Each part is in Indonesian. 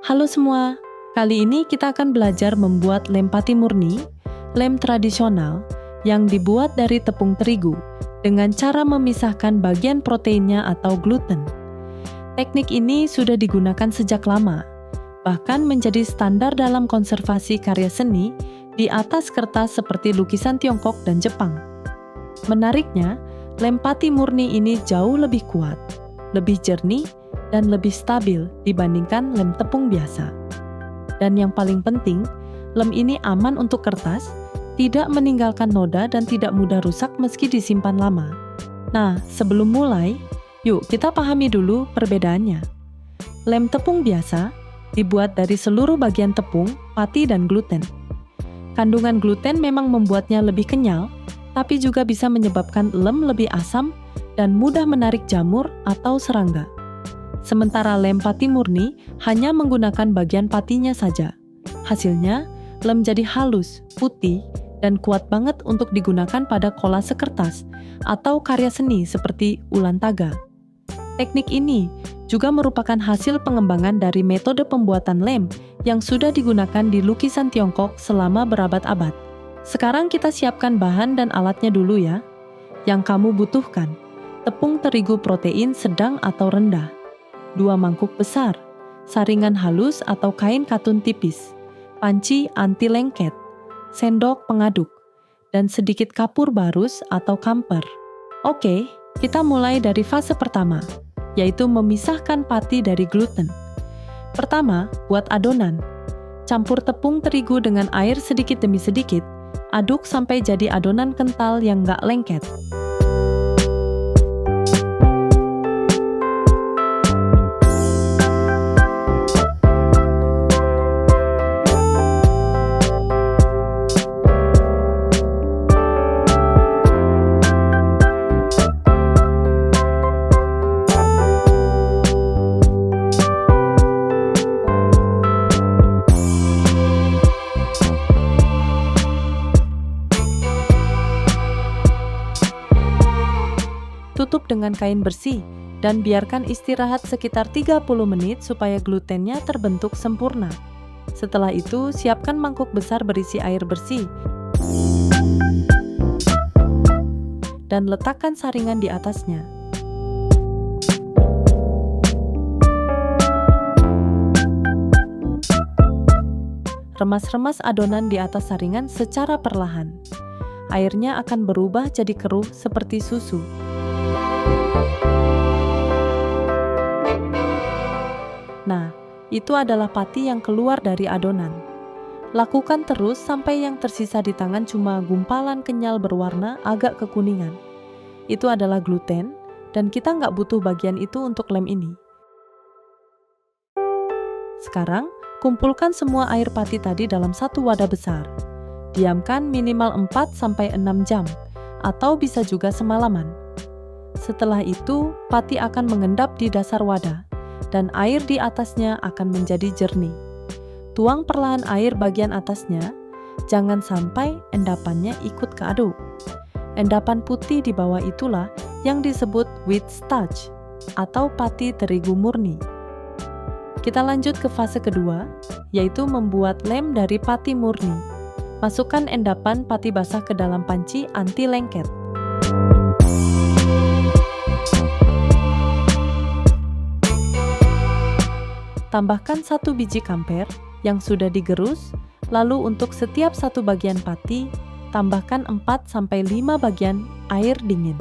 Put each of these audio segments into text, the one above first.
Halo semua, kali ini kita akan belajar membuat lem pati murni, lem tradisional yang dibuat dari tepung terigu dengan cara memisahkan bagian proteinnya atau gluten. Teknik ini sudah digunakan sejak lama, bahkan menjadi standar dalam konservasi karya seni di atas kertas seperti lukisan Tiongkok dan Jepang. Menariknya, lem pati murni ini jauh lebih kuat, lebih jernih, dan lebih stabil dibandingkan lem tepung biasa. Dan yang paling penting, lem ini aman untuk kertas, tidak meninggalkan noda dan tidak mudah rusak meski disimpan lama. Nah, sebelum mulai, yuk kita pahami dulu perbedaannya. Lem tepung biasa dibuat dari seluruh bagian tepung, pati, dan gluten. Kandungan gluten memang membuatnya lebih kenyal, tapi juga bisa menyebabkan lem lebih asam dan mudah menarik jamur atau serangga. Sementara lem pati murni hanya menggunakan bagian patinya saja. Hasilnya, lem jadi halus, putih, dan kuat banget untuk digunakan pada kolase kertas atau karya seni seperti ulan taga. Teknik ini juga merupakan hasil pengembangan dari metode pembuatan lem yang sudah digunakan di lukisan Tiongkok selama berabad-abad. Sekarang kita siapkan bahan dan alatnya dulu ya. Yang kamu butuhkan, tepung terigu protein sedang atau rendah, 2 mangkuk besar, saringan halus atau kain katun tipis, panci anti lengket, sendok pengaduk, dan sedikit kapur barus atau kamper. Oke, kita mulai dari fase pertama, yaitu memisahkan pati dari gluten. Pertama, buat adonan. Campur tepung terigu dengan air sedikit demi sedikit, aduk sampai jadi adonan kental yang nggak lengket. Tutup dengan kain bersih dan biarkan istirahat sekitar 30 menit supaya glutennya terbentuk sempurna. Setelah itu, siapkan mangkuk besar berisi air bersih dan letakkan saringan di atasnya. Remas-remas adonan di atas saringan secara perlahan. Airnya akan berubah jadi keruh seperti susu. Nah, itu adalah pati yang keluar dari adonan. Lakukan terus sampai yang tersisa di tangan cuma gumpalan kenyal berwarna agak kekuningan. Itu adalah gluten, dan kita nggak butuh bagian itu untuk lem ini. Sekarang, kumpulkan semua air pati tadi dalam satu wadah besar. Diamkan minimal 4-6 jam, atau bisa juga semalaman. Setelah itu, pati akan mengendap di dasar wadah, dan air di atasnya akan menjadi jernih. Tuang perlahan air bagian atasnya, jangan sampai endapannya ikut keaduk. Endapan putih di bawah itulah yang disebut wheat starch, atau pati terigu murni. Kita lanjut ke fase kedua, yaitu membuat lem dari pati murni. Masukkan endapan pati basah ke dalam panci anti lengket. Tambahkan 1 biji kamper yang sudah digerus, lalu untuk setiap satu bagian pati, tambahkan 4-5 bagian air dingin.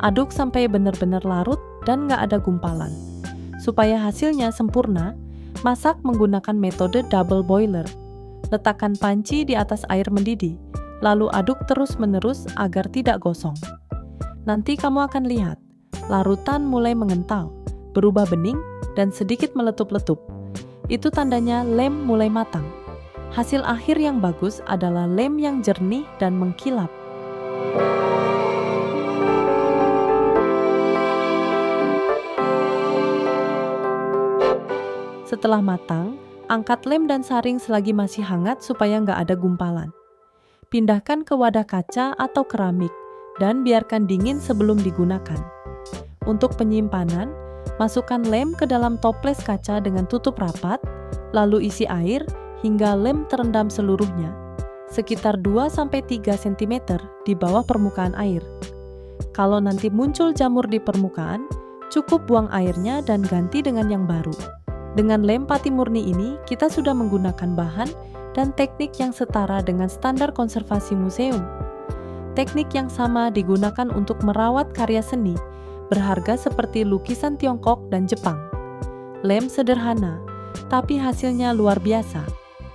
Aduk sampai benar-benar larut dan nggak ada gumpalan. Supaya hasilnya sempurna, masak menggunakan metode double boiler. Letakkan panci di atas air mendidih, lalu aduk terus-menerus agar tidak gosong. Nanti kamu akan lihat, larutan mulai mengental, berubah bening, dan sedikit meletup-letup. Itu tandanya lem mulai matang. Hasil akhir yang bagus adalah lem yang jernih dan mengkilap. Setelah matang, angkat lem dan saring selagi masih hangat supaya nggak ada gumpalan. Pindahkan ke wadah kaca atau keramik dan biarkan dingin sebelum digunakan. Untuk penyimpanan, masukkan lem ke dalam toples kaca dengan tutup rapat Lalu isi air hingga lem terendam seluruhnya, sekitar 2-3 cm di bawah permukaan air. Kalau nanti muncul jamur di permukaan, cukup buang airnya dan ganti dengan yang baru. Dengan lem pati murni ini, kita sudah menggunakan bahan dan teknik yang setara dengan standar konservasi museum. Teknik yang sama digunakan untuk merawat karya seni berharga seperti lukisan Tiongkok dan Jepang. Lem sederhana, tapi hasilnya luar biasa,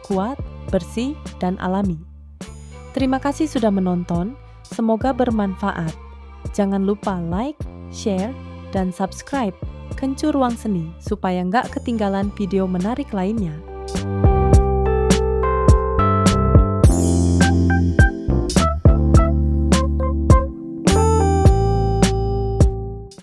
kuat, bersih, dan alami. Terima kasih sudah menonton, semoga bermanfaat. Jangan lupa like, share, dan subscribe Kencu Ruang Seni supaya nggak ketinggalan video menarik lainnya.